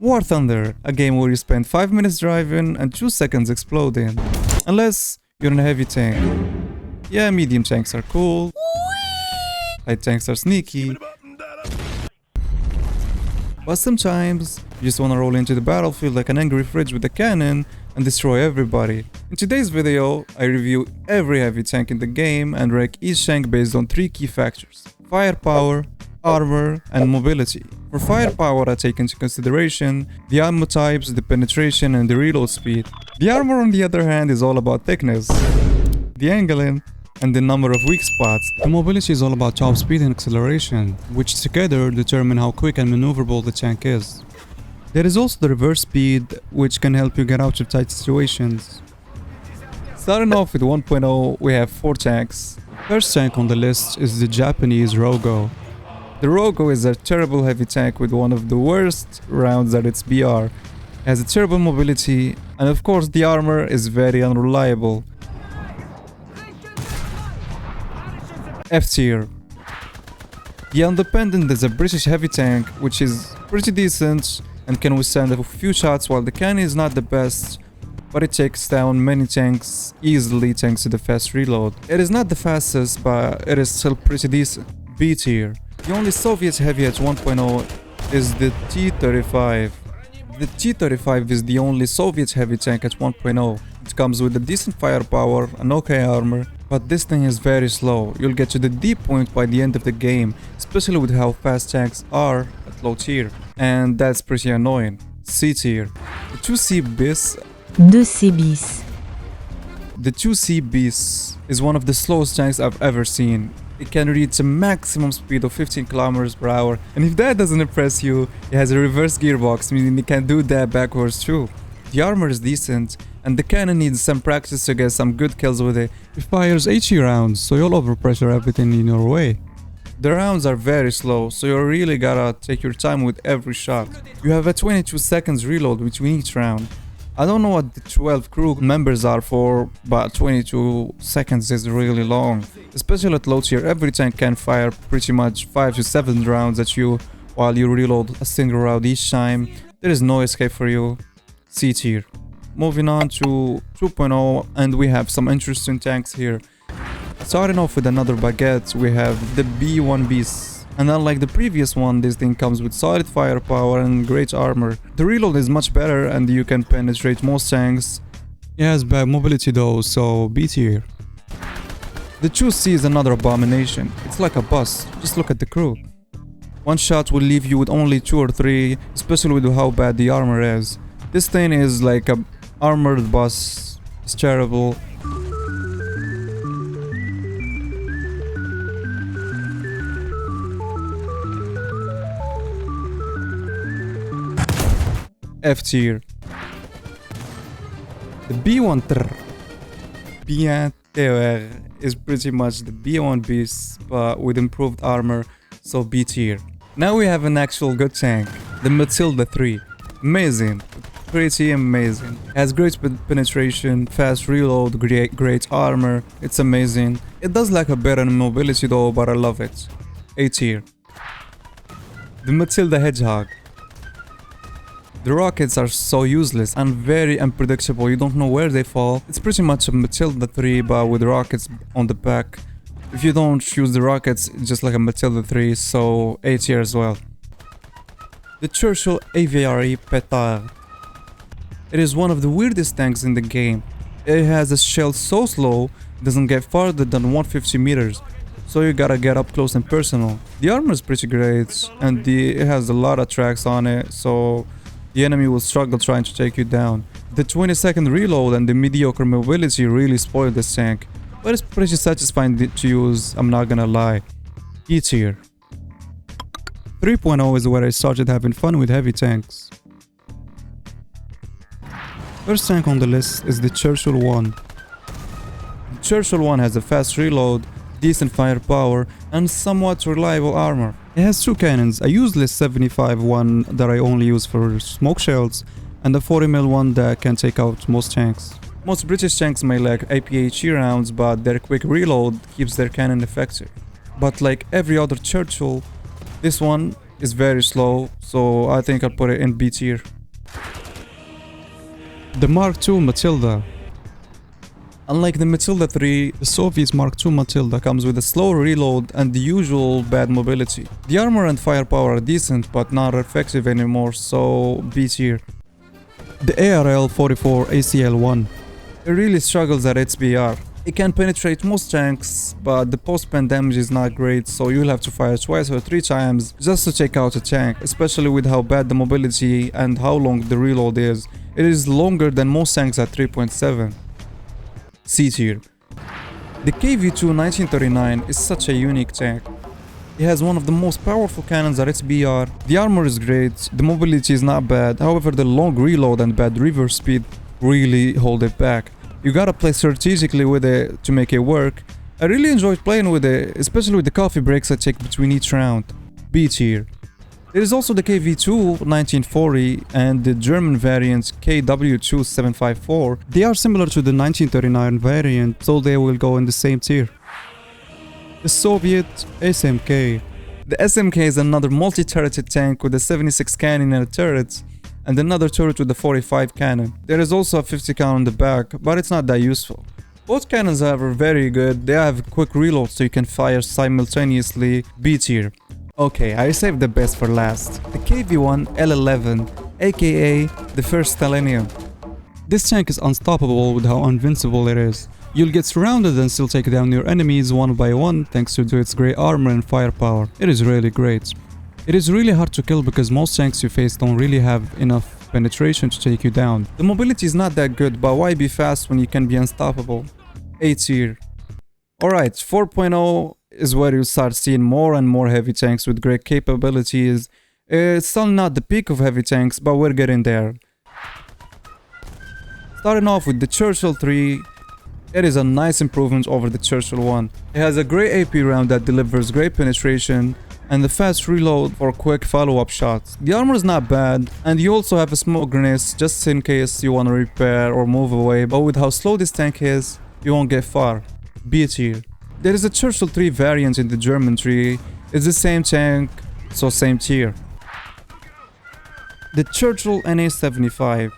War Thunder, a game where you spend 5 minutes driving and 2 seconds exploding. Unless you're in a heavy tank. Yeah, medium tanks are cool. Light tanks are sneaky. But sometimes, you just wanna roll into the battlefield like an angry fridge with a cannon and destroy everybody. In today's video, I review every heavy tank in the game and rank each tank based on 3 key factors: firepower, armor, and mobility. For firepower, I take into consideration the ammo types, the penetration, and the reload speed. The armor, on the other hand, is all about thickness, the angling, and the number of weak spots. The mobility is all about top speed and acceleration, which together determine how quick and maneuverable the tank is. There is also the reverse speed, which can help you get out of tight situations. Starting off with 1.0, we have 4 tanks. First tank on the list is the Japanese Rogo. The Rogo is a terrible heavy tank with one of the worst rounds at its BR. It has a terrible mobility, and of course the armor is very unreliable. F tier. The Independent is a British heavy tank which is pretty decent and can withstand a few shots, while the cannon is not the best, but it takes down many tanks easily thanks to the fast reload. It is not the fastest, but it is still pretty decent. B tier. The only Soviet heavy at 1.0 is the T-35. The T-35 is the only Soviet heavy tank at 1.0. It comes with a decent firepower and okay armor, but this thing is very slow. You'll get to the D point by the end of the game, especially with how fast tanks are at low tier. And that's pretty annoying. C tier. The 2C bis. 2C bis. The 2C bis is one of the slowest tanks I've ever seen. It can reach a maximum speed of 15 kilometers per hour, and if that doesn't impress you, it has a reverse gearbox, meaning it can do that backwards too. The armor is decent, and the cannon needs some practice to get some good kills with it. It fires 80 rounds, so you'll overpressure everything in your way. The rounds are very slow, so you really gotta take your time with every shot. You have a 22 seconds reload between each round. I don't know what the 12 crew members are for, but 22 seconds is really long. Especially at low tier, every tank can fire pretty much 5 to 7 rounds at you while you reload a single round each time. There is no escape for you. C tier. Moving on to 2.0, and we have some interesting tanks here. Starting off with another baguette, we have the B1 Beast. And unlike the previous one, this thing comes with solid firepower and great armor. The reload is much better and you can penetrate most tanks. It has bad mobility though, so B tier. The 2C is another abomination. It's like a bus. Just look at the crew. One shot will leave you with only 2 or 3, especially with how bad the armor is. This thing is like a armored bus. It's terrible. F tier. The B1 Petard is pretty much the B1 Beast, but with improved armor, so B tier. Now we have an actual good tank, the Matilda 3. Amazing, pretty amazing. Has great penetration, fast reload, great armor. It's amazing. It does lack a bit of mobility though, but I love it. A tier. The Matilda Hedgehog. The rockets are so useless and very unpredictable. You don't know where they fall. It's pretty much a Matilda 3 but with rockets on the back. If you don't use the rockets, it's just like a Matilda 3, so A tier as well. The Churchill AVRE Petard. It is one of the weirdest tanks in the game. It has a shell so slow, it doesn't get farther than 150 meters. So you gotta get up close and personal. The armor is pretty great and it has a lot of tracks on it, so the enemy will struggle trying to take you down. The 20-second reload and the mediocre mobility really spoiled this tank, but it's pretty satisfying to use, I'm not gonna lie. E tier. 3.0 is where I started having fun with heavy tanks. First tank on the list is the Churchill 1. The Churchill 1 has a fast reload, decent firepower, and somewhat reliable armor. It has 2 cannons, a useless 75 one that I only use for smoke shells, and a 40mm one that can take out most tanks. Most British tanks may lack APHE rounds, but their quick reload keeps their cannon effective. But like every other Churchill, this one is very slow, so I think I'll put it in B tier. The Mark II Matilda. Unlike the Matilda 3, the Soviets Mark II Matilda comes with a slow reload and the usual bad mobility. The armor and firepower are decent but not effective anymore, so B tier. The ARL-44 ACL-1. It really struggles at its BR. It can penetrate most tanks, but the post-pen damage is not great, so you'll have to fire twice or 3 times just to take out a tank, especially with how bad the mobility and how long the reload is. It is longer than most tanks at 3.7. C tier. The Kv-2 1939 is such a unique tank. It has one of the most powerful cannons at its BR. The armor is great, the mobility is not bad, however the long reload and bad reverse speed really hold it back. You gotta play strategically with it to make it work. I really enjoyed playing with it, especially with the coffee breaks I take between each round. B tier. There is also the Kv-2 1940 and the German variant Kw.754. They are similar to the 1939 variant, so they will go in the same tier. The Soviet SMK. The SMK is another multi-turreted tank with a 76 cannon and a turret, and another turret with a 45 cannon. There is also a 50 cal on the back, but it's not that useful. Both cannons are very good, they have quick reload so you can fire simultaneously. B tier. Okay, I saved the best for last. The Kv-1 L11, aka the first Selenium. This tank is unstoppable with how invincible it is. You'll get surrounded and still take down your enemies one by one thanks to its great armor and firepower. It is really great. It is really hard to kill because most tanks you face don't really have enough penetration to take you down. The mobility is not that good, but why be fast when you can be unstoppable? A tier. Alright, 4.0 is where you start seeing more and more heavy tanks with great capabilities. It's still not the peak of heavy tanks, but we're getting there. Starting off with the Churchill 3, it is a nice improvement over the Churchill 1. It has a great AP round that delivers great penetration and the fast reload for quick follow-up shots. The armor is not bad, and you also have a smoke grenades just in case you want to repair or move away, but with how slow this tank is, you won't get far. B tier. There is a Churchill 3 variant in the German tree. It's the same tank, so same tier. The Churchill NA-75.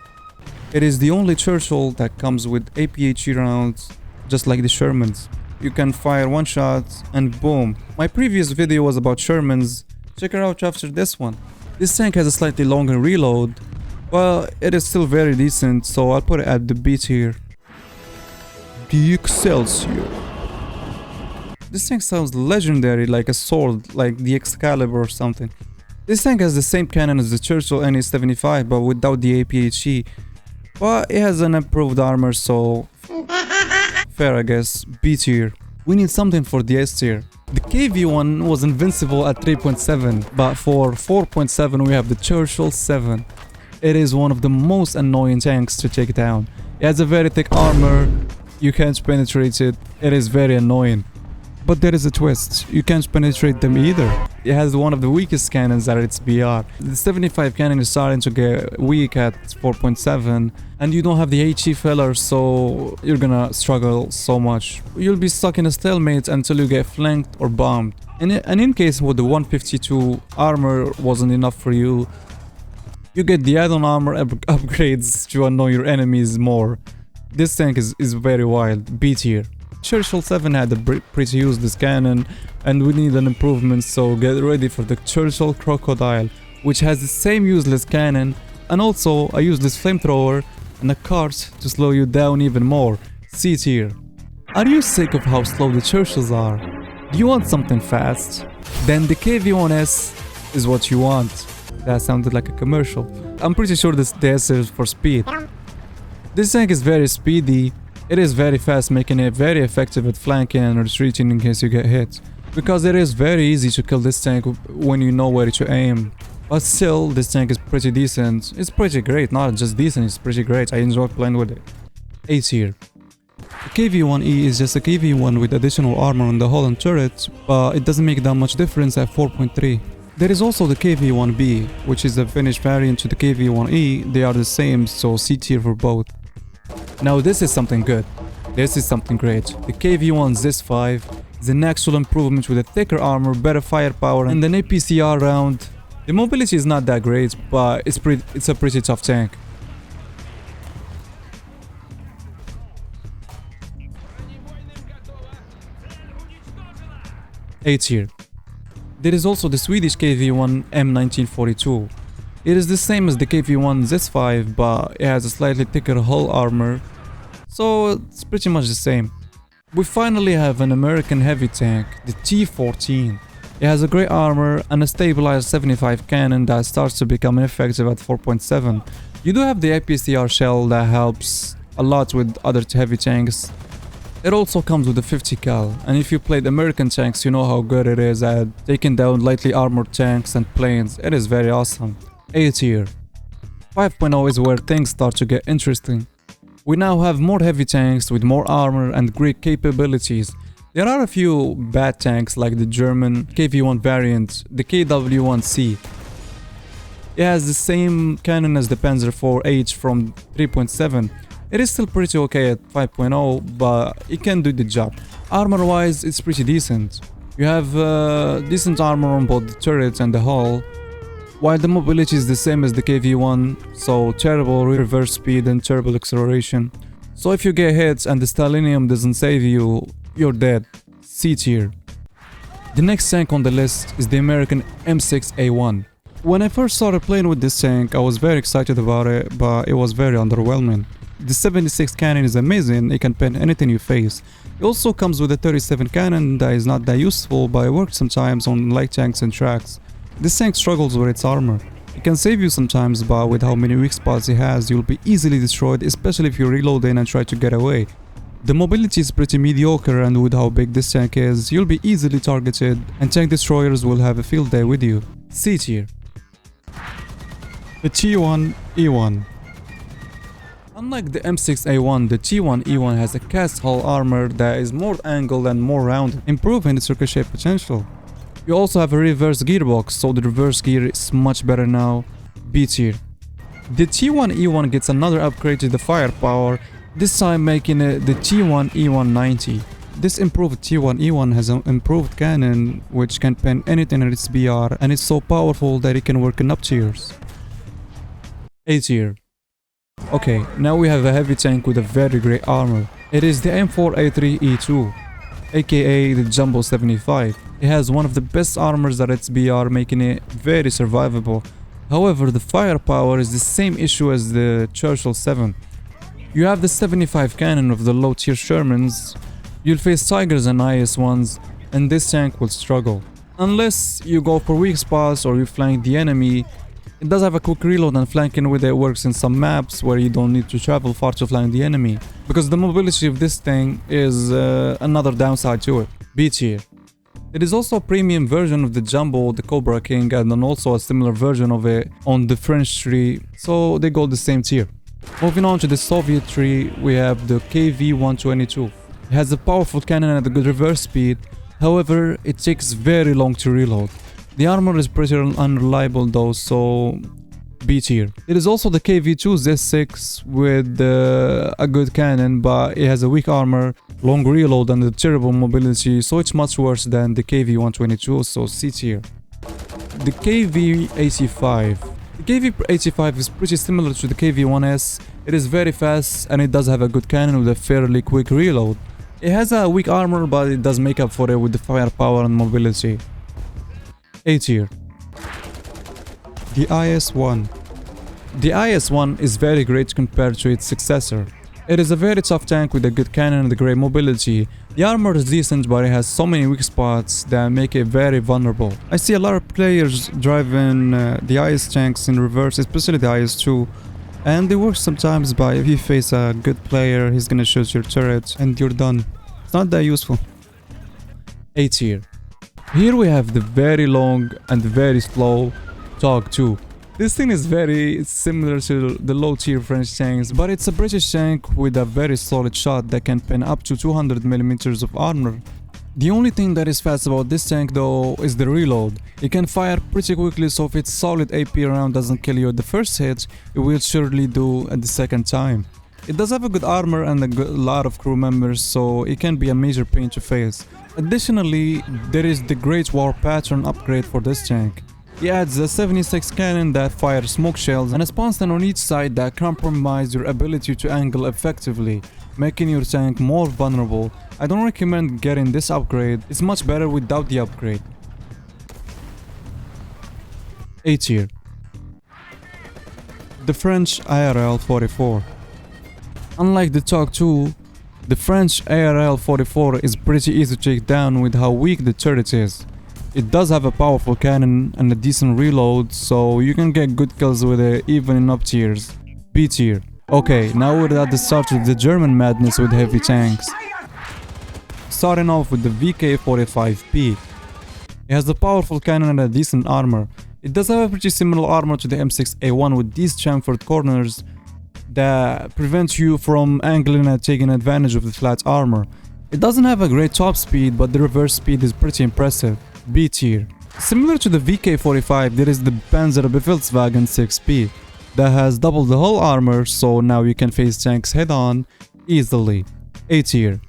It is the only Churchill that comes with APHE rounds, just like the Shermans. You can fire one shot and boom. My previous video was about Shermans. Check it out after this one. This tank has a slightly longer reload, but it is still very decent, so I'll put it at the B tier. The Excelsior. This tank sounds legendary, like a sword, like the Excalibur or something. This tank has the same cannon as the Churchill NA-75, but without the APHE. But it has an improved armor, so fair I guess. B tier. We need something for the S tier. The Kv-1 was invincible at 3.7, but for 4.7 we have the Churchill 7. It is one of the most annoying tanks to take down. It has a very thick armor, you can't penetrate it, it is very annoying. But there is a twist, you can't penetrate them either. It has one of the weakest cannons at its BR. The 75 cannon is starting to get weak at 4.7 and you don't have the HE filler, so you're gonna struggle so much. You'll be stuck in a stalemate until you get flanked or bombed. And in case with the 152 armor wasn't enough for you, you get the add-on armor upgrades to annoy your enemies more. This tank is very wild. B tier. Churchill 7 had a pretty useless cannon and we need an improvement, so get ready for the Churchill Crocodile, which has the same useless cannon and also a useless flamethrower and a cart to slow you down even more. C tier. Are you sick of how slow the Churchills are? Do you want something fast? Then the Kv-1S is what you want. That sounded like a commercial. I'm pretty sure the S is for speed. This tank is very speedy. It is very fast, making it very effective at flanking and retreating in case you get hit. Because it is very easy to kill this tank when you know where to aim. But still, this tank is pretty decent. It's pretty great, not just decent, it's pretty great. I enjoy playing with it. A tier. The Kv-1E is just a Kv-1 with additional armor on the hull and turret, but it doesn't make that much difference at 4.3. There is also the Kv-1B, which is the Finnish variant to the Kv-1E. They are the same, so C tier for both. Now this is something good. This is something great. The Kv-1 ZIS-5 is an actual improvement with a thicker armor, better firepower and an APCR round The mobility is not that great, but it's a pretty tough tank. A tier. There is also the Swedish KV-1 M1942. It is the same as the KV-1 Z5, but it has a slightly thicker hull armor, so it's pretty much the same. We finally have an American heavy tank, the T-14. It has a great armor and a stabilized 75 cannon that starts to become effective at 4.7. You do have the APCR shell that helps a lot with other heavy tanks. It also comes with a 50 cal, and if you played American tanks, you know how good it is at taking down lightly armored tanks and planes. It is very awesome. A tier. 5.0 is where things start to get interesting. We now have more heavy tanks with more armor and great capabilities. There are a few bad tanks like the German KV-1 variant, the Kw.1C. It has the same cannon as the Panzer IV-H from 3.7. It is still pretty okay at 5.0, but it can do the job. Armor wise, it's pretty decent. You have decent armor on both the turret and the hull, while the mobility is the same as the KV-1, so terrible reverse speed and terrible acceleration. So if you get hit and the Stalinium doesn't save you, you're dead. C tier. The next tank on the list is the American M6A1. When I first started playing with this tank, I was very excited about it, but it was very underwhelming. The 76 cannon is amazing, it can pen anything you face. It also comes with a 37 cannon that is not that useful, but it works sometimes on light tanks and tracks. This tank struggles with its armor. It can save you sometimes, but with how many weak spots it has, you'll be easily destroyed, especially if you reload in and try to get away. The mobility is pretty mediocre, and with how big this tank is, you'll be easily targeted, and tank destroyers will have a field day with you. C tier. The T1E1. Unlike the M6A1, the T1E1 has a cast hull armor that is more angled and more rounded, improving its ricochet potential. You also have a reverse gearbox, so the reverse gear is much better now. B tier. The T1E1 gets another upgrade to the firepower, this time making it the T1E190. This improved T1E1 has an improved cannon which can pen anything at its BR, and it's so powerful that it can work in up tiers. A tier. Okay, now we have a heavy tank with a very great armor. It is the M4A3E2, aka the Jumbo 75. It has one of the best armors at its BR, making it very survivable. However, the firepower is the same issue as the Churchill 7. You have the 75 cannon of the low tier Shermans. You'll face Tigers and IS-1s, and this tank will struggle. Unless you go for weak spots or you flank the enemy. It does have a quick reload, and flanking with it works in some maps where you don't need to travel far to flank the enemy, because the mobility of this thing is another downside to it. B tier. It is also a premium version of the Jumbo, the Cobra King, and then also a similar version of it on the French tree, so they go the same tier. Moving on to the Soviet tree, we have the KV-122. It has a powerful cannon and a good reverse speed, however, it takes very long to reload. The armor is pretty unreliable though, so B tier. It is also the KV-2 Z6 with a good cannon, but it has a weak armor, long reload and a terrible mobility, so it's much worse than the KV-122, so C tier. The KV-85. The KV-85 is pretty similar to the KV-1S. It is very fast and it does have a good cannon with a fairly quick reload. It has a weak armor, but it does make up for it with the firepower and mobility. A tier. The IS-1. The IS-1 is very great compared to its successor. It is a very tough tank with a good cannon and a great mobility. The armor is decent, but it has so many weak spots that make it very vulnerable. I see a lot of players driving the IS tanks in reverse, especially the IS-2. And they work sometimes, but if you face a good player, he's gonna shoot your turret and you're done. It's not that useful. A tier. Here we have the very long and very slow Tog 2. This thing is very similar to the low tier French tanks, but it's a British tank with a very solid shot that can pen up to 200mm of armor. The only thing that is fast about this tank though is the reload. It can fire pretty quickly, so if its solid AP round doesn't kill you at the first hit, it will surely do at the second time. It does have a good armor and a lot of crew members, so it can be a major pain to face. Additionally, there is the Great War Pattern upgrade for this tank. He adds a 76 cannon that fires smoke shells and a spawn stand on each side that compromise your ability to angle effectively, making your tank more vulnerable. I don't recommend getting this upgrade, it's much better without the upgrade. A tier. The French AVRE 44. Unlike the Tigris, the French AVRE 44 is pretty easy to take down with how weak the turret is. It does have a powerful cannon and a decent reload, so you can get good kills with it even in up tiers. B tier. Okay, now we're at the start of the German madness with heavy tanks. Starting off with the Pz.Kpfw. It has a powerful cannon and a decent armor. It does have a pretty similar armor to the M6A1 with these chamfered corners that prevent you from angling and taking advantage of the flat armor. It doesn't have a great top speed, but the reverse speed is pretty impressive. B tier. Similar to the Pz.K.F.W, there is the Pz.Bef.Wg.Vl that has double the whole armor, so now you can face tanks head on easily. A tier.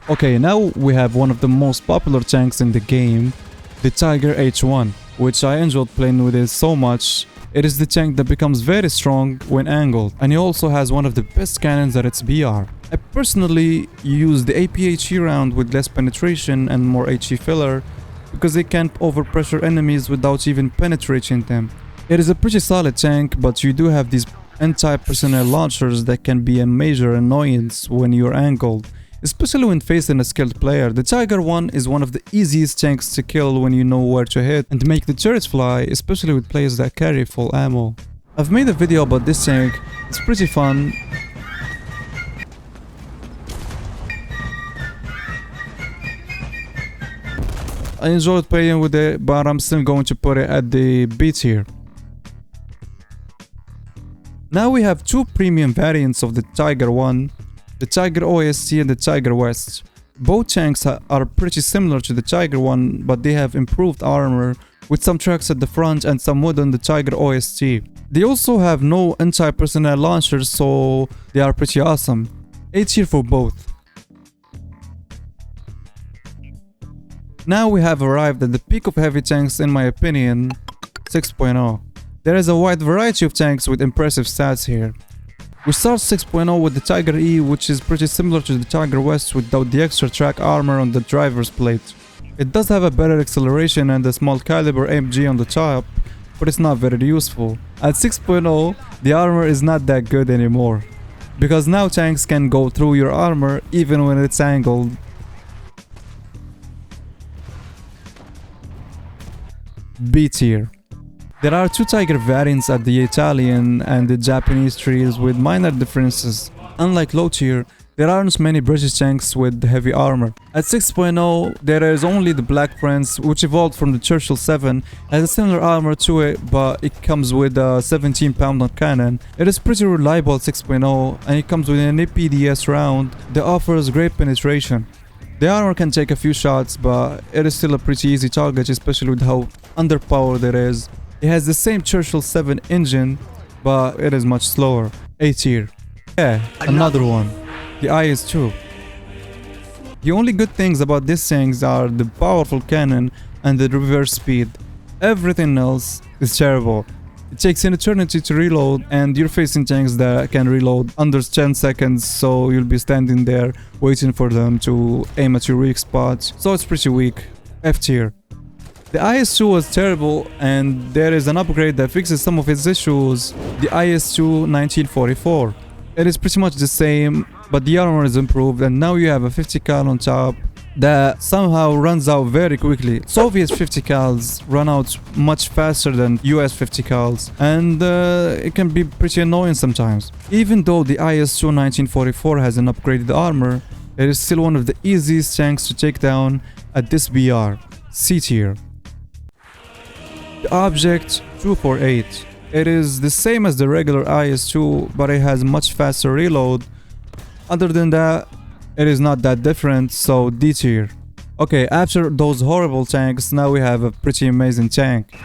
Okay, now we have one of the most popular tanks in the game, the Tiger H1, which I enjoyed playing with it so much. It is the tank that becomes very strong when angled, and it also has one of the best cannons at its BR. I personally use the APHE round with less penetration and more HE filler because it can't overpressure enemies without even penetrating them. It is a pretty solid tank, but you do have these anti-personnel launchers that can be a major annoyance when you're angled, especially when facing a skilled player. The Tiger 1 is one of the easiest tanks to kill when you know where to hit and make the turrets fly, especially with players that carry full ammo. I've made a video about this tank, it's pretty fun. I enjoyed playing with it, but I'm still going to put it at the B tier. Now we have two premium variants of the Tiger 1, the Tiger OST and the Tiger West. Both tanks are pretty similar to the Tiger 1, but they have improved armor with some tracks at the front and some wood on the Tiger OST. They also have no anti-personnel launchers, so they are pretty awesome. A tier for both. Now we have arrived at the peak of heavy tanks in my opinion, 6.0. There is a wide variety of tanks with impressive stats here. We start 6.0 with the Tiger E, which is pretty similar to the Tiger West without the extra track armor on the driver's plate. It does have a better acceleration and a small caliber MG on the top, but it's not very useful. At 6.0, the armor is not that good anymore, because now tanks can go through your armor even when it's angled. B tier. There are two Tiger variants at the Italian and the Japanese trees with minor differences. Unlike low tier, there aren't many British tanks with heavy armor. At 6.0, there is only the Black Prince, which evolved from the Churchill 7, has a similar armor to it, but it comes with a 17-pounder cannon. It is pretty reliable at 6.0, and it comes with an APDS round that offers great penetration. The armor can take a few shots, but it is still a pretty easy target, especially with how underpowered it is. It has the same Churchill 7 engine, but it is much slower. A tier. Yeah, another one. The IS-2. The only good things about these things are the powerful cannon and the reverse speed. Everything else is terrible. It takes an eternity to reload, and you're facing tanks that can reload under 10 seconds, so you'll be standing there waiting for them to aim at your weak spot. So it's pretty weak. F tier. The IS-2 was terrible, and there is an upgrade that fixes some of its issues. The IS-2 1944. It is pretty much the same, but the armor is improved, and now you have a 50 cal on top that somehow runs out very quickly. Soviet 50 cals run out much faster than US 50 cals, and it can be pretty annoying sometimes. Even though the IS-2 1944 has an upgraded armor, it is still one of the easiest tanks to take down at this BR. C tier. The Object 248. It is the same as the regular IS-2, but it has much faster reload. Other than that, it is not that different, so D tier. Okay, after those horrible tanks, now we have a pretty amazing tank.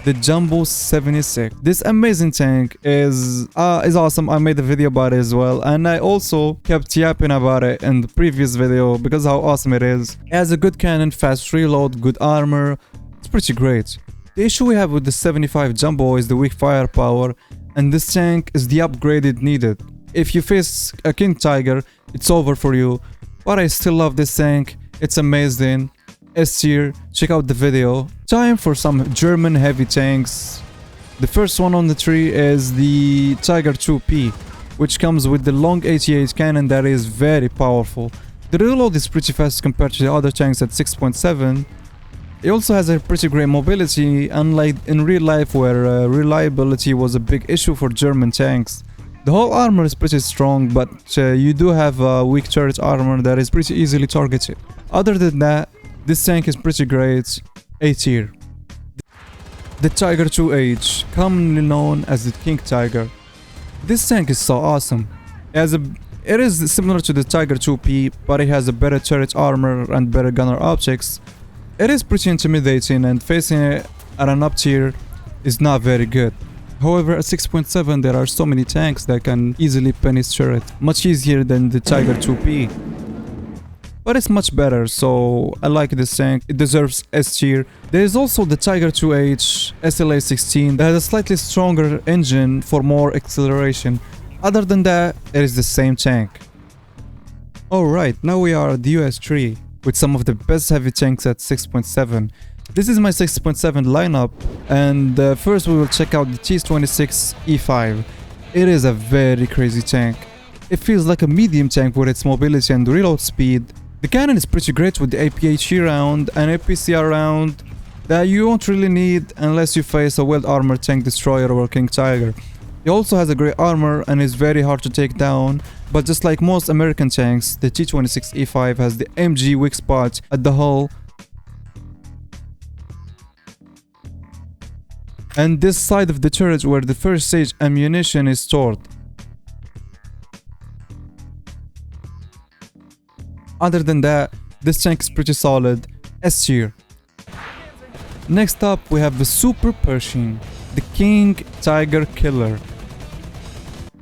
The Jumbo 76. This amazing tank is awesome. I made a video about it as well, and I also kept yapping about it in the previous video because how awesome it is. It has a good cannon, fast reload, good armor. It's pretty great. The issue we have with the 75 Jumbo is the weak firepower, and this tank is the upgrade it needed. If you face a Kungstiger, it's over for you, but I still love this tank, it's amazing. S tier, check out the video. Time for some German heavy tanks. The first one on the tree is the Tiger 2P, which comes with the long 88 cannon that is very powerful. The reload is pretty fast compared to the other tanks at 6.7. It also has a pretty great mobility, unlike in real life where reliability was a big issue for German tanks. The whole armor is pretty strong, but you do have a weak turret armor that is pretty easily targeted. Other than that, this tank is pretty great, A tier. The Tiger 2H, commonly known as the Kungstiger. This tank is so awesome. It is similar to the Tiger 2P, but it has a better turret armor and better gunner optics. It is pretty intimidating, and facing it at an up tier is not very good. However, at 6.7 there are so many tanks that can easily pen its turret, much easier than the Tiger 2P. But it's much better, so I like this tank, it deserves S tier. There is also the Tiger 2H SLA-16 that has a slightly stronger engine for more acceleration. Other than that, it is the same tank. Alright, now we are at the US tree, with some of the best heavy tanks at 6.7. This is my 6.7 lineup, and first we will check out the Pz.26E5. It is a very crazy tank. It feels like a medium tank with its mobility and reload speed. The cannon is pretty great with the APHE round and APCR round that you won't really need unless you face a well-armored tank destroyer or Kungstiger. It also has a great armor and is very hard to take down, but just like most American tanks, the T26E5 has the MG weak spot at the hull, and this side of the turret where the first stage ammunition is stored. Other than that, this tank is pretty solid, S tier. Next up we have the Super Pershing, the Kungstiger Killer.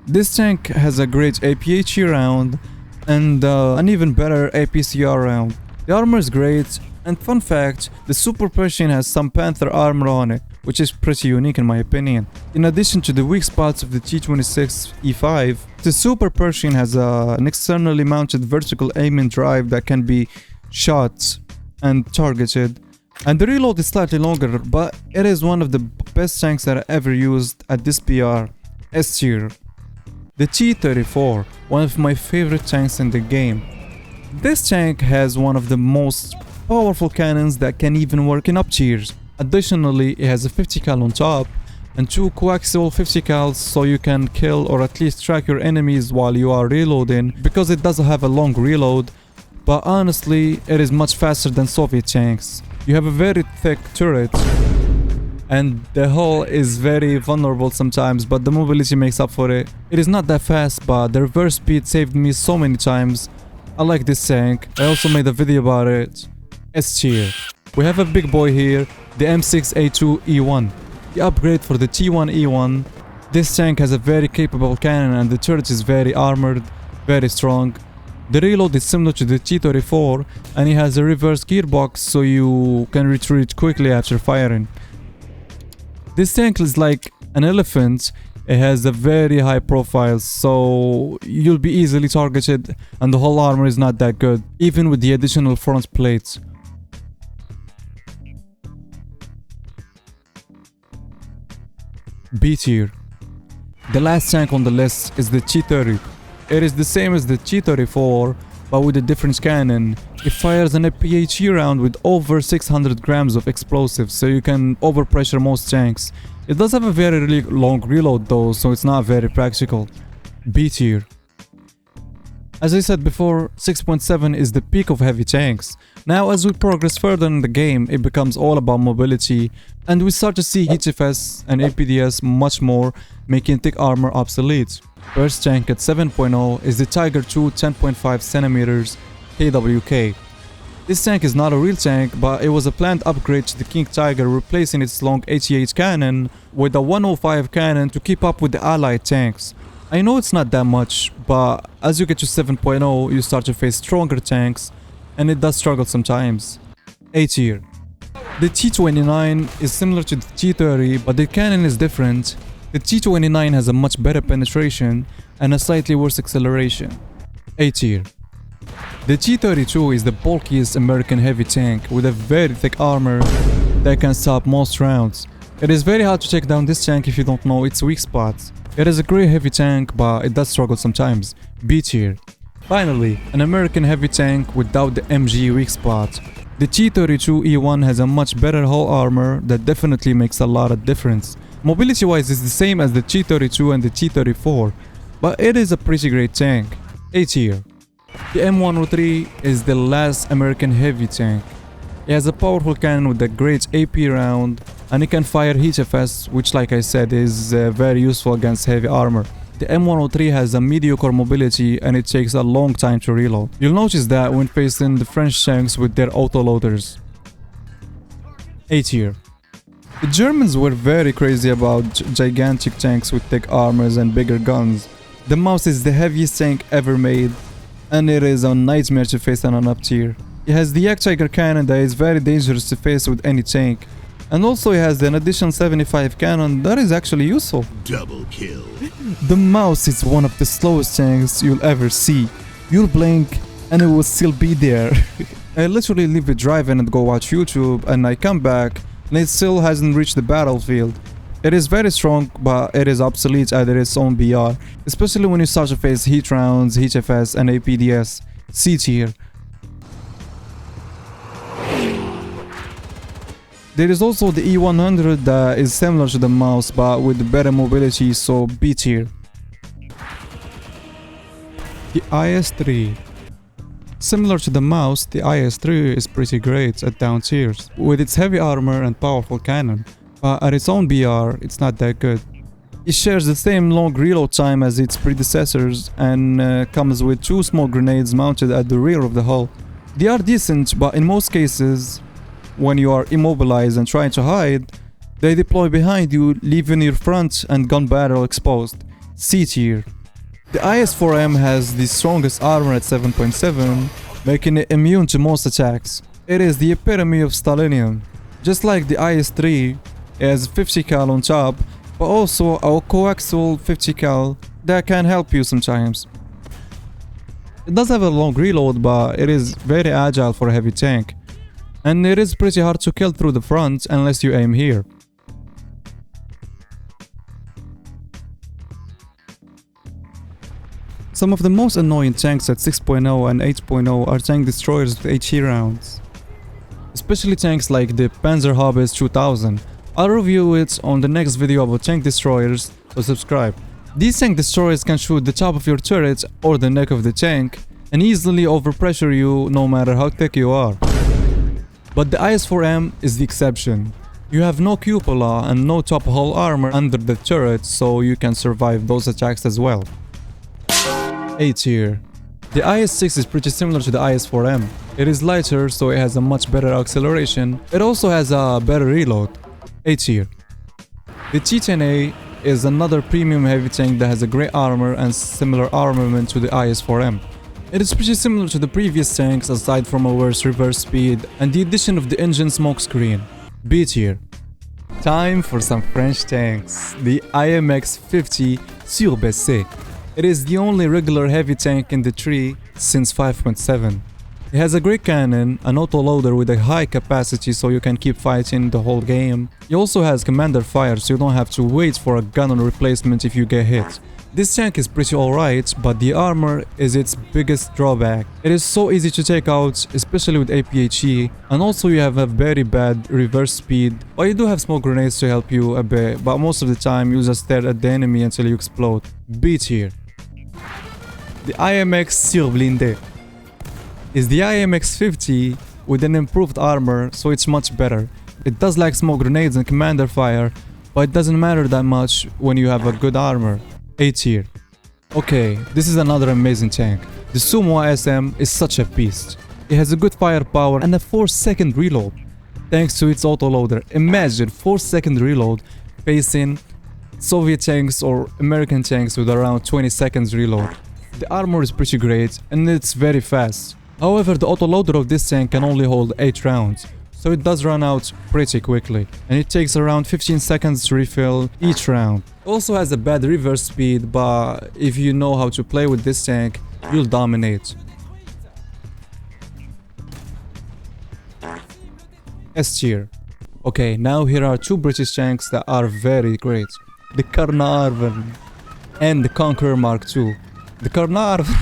This tank has a great APHE round and an even better APCR round. The armor is great, and fun fact, the Super Pershing has some Panther armor on it, which is pretty unique in my opinion. In addition to the weak spots of the T26E5, the Super Pershing has an externally mounted vertical aiming drive that can be shot and targeted. And the reload is slightly longer, but it is one of the best tanks that I ever used at this PR, S tier. The T-34, one of my favorite tanks in the game. This tank has one of the most powerful cannons that can even work in up tiers. Additionally, it has a 50 cal on top and two coaxial 50 cals, so you can kill or at least track your enemies while you are reloading, because it doesn't have a long reload, but honestly it is much faster than Soviet tanks. You have a very thick turret and the hull is very vulnerable sometimes, but the mobility makes up for it. It is not that fast, but the reverse speed saved me so many times. I like this tank. I also made a video about it. S tier. We have a big boy here, the M6A2E1, the upgrade for the T1E1. This tank has a very capable cannon and the turret is very armored, very strong. The reload is similar to the T-34 and it has a reverse gearbox, so you can retreat quickly after firing. This tank is like an elephant. It has a very high profile, so you'll be easily targeted, and the whole armor is not that good, even with the additional front plates. B tier. The last tank on the list is the T-30. It is the same as the T-34, but with a different cannon. It fires an APHE round with over 600 grams of explosives, so you can overpressure most tanks. It does have a very long reload though, so it's not very practical. B tier. As I said before, 6.7 is the peak of heavy tanks. Now as we progress further in the game, it becomes all about mobility, and we start to see HFS and APDS much more, making thick armor obsolete. First tank at 7.0 is the Tiger 2 10.5 centimeters Kw.K. This tank is not a real tank, but it was a planned upgrade to the Kungstiger, replacing its long 88 cannon with a 105 cannon to keep up with the allied tanks. I know it's not that much, but as you get to 7.0 you start to face stronger tanks, and it does struggle sometimes. A tier. The T-29 is similar to the T-30, but the cannon is different. The T-29 has a much better penetration and a slightly worse acceleration. A tier. The T-32 is the bulkiest American heavy tank with a very thick armor that can stop most rounds. It is very hard to take down this tank if you don't know its weak spots. It is a great heavy tank, but it does struggle sometimes. B tier. Finally, an American heavy tank without the MG weak spot. The T-32E1 has a much better hull armor that definitely makes a lot of difference. Mobility wise it's the same as the T-32 and the T-34, but it is a pretty great tank. A tier. The M103 is the last American heavy tank. It has a powerful cannon with a great AP round, and it can fire HFS, which like I said is very useful against heavy armor. The M103 has a mediocre mobility and it takes a long time to reload. You'll notice that when facing the French tanks with their autoloaders. A tier. The Germans were very crazy about gigantic tanks with thick armors and bigger guns. The Maus is the heaviest tank ever made, and it is a nightmare to face on an up tier. It has the Kungstiger cannon that is very dangerous to face with any tank. And also it has an additional 75 cannon that is actually useful. Double kill. The Maus is one of the slowest tanks you'll ever see. You'll blink and it will still be there. I literally leave it driving and go watch YouTube, and I come back and it still hasn't reached the battlefield. It is very strong, but it is obsolete at its own BR, especially when you start to face heat rounds, HFS and APDS. C tier. There is also the E100 that is similar to the Maus but with better mobility, so B tier. The IS-3. Similar to the Maus, the IS-3 is pretty great at down tiers, with its heavy armor and powerful cannon, but at its own BR it's not that good. It shares the same long reload time as its predecessors and comes with 2 small grenades mounted at the rear of the hull. They are decent, but in most cases, when you are immobilized and trying to hide, they deploy behind you, leaving your front and gun barrel exposed. C tier. The IS-4M has the strongest armor at 7.7, making it immune to most attacks. It is the epitome of Stalinium. Just like the IS-3, it has 50 cal on top, but also a coaxial 50 cal that can help you sometimes. It does have a long reload, but it is very agile for a heavy tank. And it is pretty hard to kill through the front unless you aim here. Some of the most annoying tanks at 6.0 and 8.0 are tank destroyers with HE rounds. Especially tanks like the Panzerhaubitze 2000. I'll review it on the next video about tank destroyers, so subscribe. These tank destroyers can shoot the top of your turret or the neck of the tank and easily overpressure you no matter how thick you are. But the IS-4M is the exception. You have no cupola and no top hull armor under the turret, so you can survive those attacks as well. A tier. The IS-6 is pretty similar to the IS-4M. It is lighter, so it has a much better acceleration. It also has a better reload. A tier. The T-10A is another premium heavy tank that has a great armor and similar armament to the IS-4M. It is pretty similar to the previous tanks aside from a worse reverse speed and the addition of the engine smokescreen. B tier. Time for some French tanks. The IMX-50 Sur-BC. It is the only regular heavy tank in the tree since 5.7. It has a great cannon, an autoloader with a high capacity so you can keep fighting the whole game. It also has commander fire so you don't have to wait for a gun on replacement if you get hit. This tank is pretty alright, but the armor is its biggest drawback. It is so easy to take out, especially with APHE, and also you have a very bad reverse speed, but you do have smoke grenades to help you a bit, but most of the time you just stare at the enemy until you explode. B tier. The IMX Sur-Blindé is the IMX-50 with an improved armor, so it's much better. It does lack smoke grenades and commander fire, but it doesn't matter that much when you have a good armor. A tier. Okay, this is another amazing tank. The Sumo SM is such a beast. It has a good firepower and a 4-second reload, thanks to its autoloader. Imagine 4-second reload facing Soviet tanks or American tanks with around 20 seconds reload. The armor is pretty great and it's very fast. However, the autoloader of this tank can only hold 8 rounds, so it does run out pretty quickly, and it takes around 15 seconds to refill each round. Also has a bad reverse speed, but if you know how to play with this tank, you'll dominate. S tier. Okay, now here are two British tanks that are very great. The Carnarvon and the Conqueror Mark II. The Carnarvon,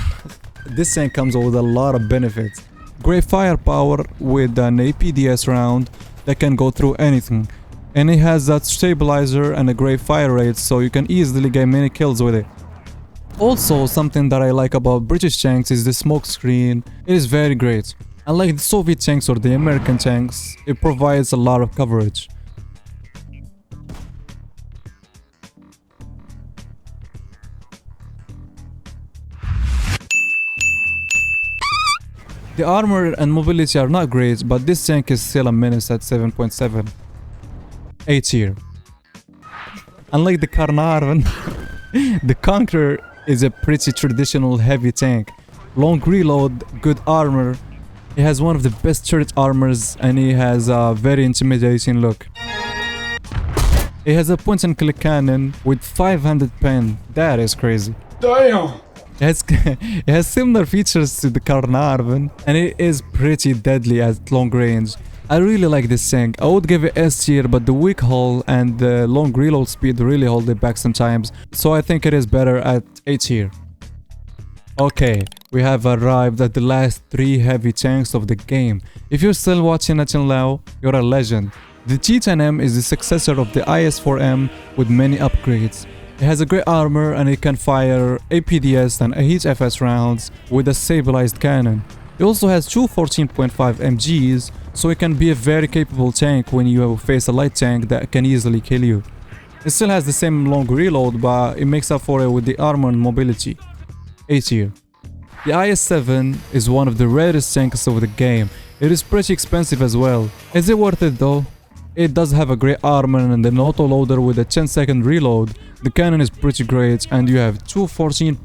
this tank comes with a lot of benefits. Great firepower with an APDS round that can go through anything. And it has that stabilizer and a great fire rate, so you can easily get many kills with it. Also, something that I like about British tanks is the smoke screen. It is very great. Unlike the Soviet tanks or the American tanks, it provides a lot of coverage. The armor and mobility are not great, but this tank is still a menace at 7.7. A tier. Unlike the Carnarvon, the Conqueror is a pretty traditional heavy tank. Long reload, good armor. It has one of the best turret armors, and it has a very intimidating look. It has a point-and-click cannon with 500 pen. That is crazy. Damn! It has similar features to the Carnarvon, and it is pretty deadly at long range. I really like this tank. I would give it S tier, but the weak hull and the long reload speed really hold it back sometimes, so I think it is better at A tier. Okay, we have arrived at the last 3 heavy tanks of the game. If you're still watching until now, you're a legend. The T10M is the successor of the IS-4M with many upgrades. It has a great armor and it can fire APDS and HFS rounds with a stabilized cannon. It also has two 14.5 MGs, so it can be a very capable tank when you face a light tank that can easily kill you. It still has the same long reload, but it makes up for it with the armor and mobility. A tier. The IS-7 is one of the rarest tanks of the game. It is pretty expensive as well. Is it worth it though? It does have a great armor and an autoloader with a 10-second reload. The cannon is pretty great, and you have two 14.5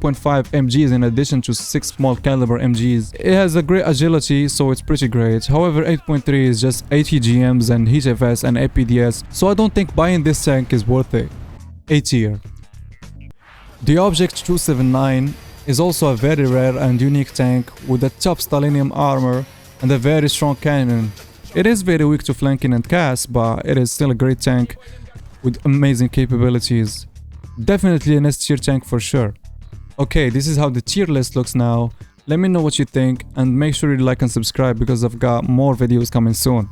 MGs in addition to 6 small caliber MGs. It has a great agility, so it's pretty great. However, 8.3 is just 80 GMs and HFS and APDS, so I don't think buying this tank is worth it. A tier. The Object 279 is also a very rare and unique tank with a top Stalinium armor and a very strong cannon. It is very weak to flanking and cast, but it is still a great tank with amazing capabilities. Definitely an S tier tank for sure. Okay, this is how the tier list looks now. Let me know what you think and make sure you like and subscribe because I've got more videos coming soon.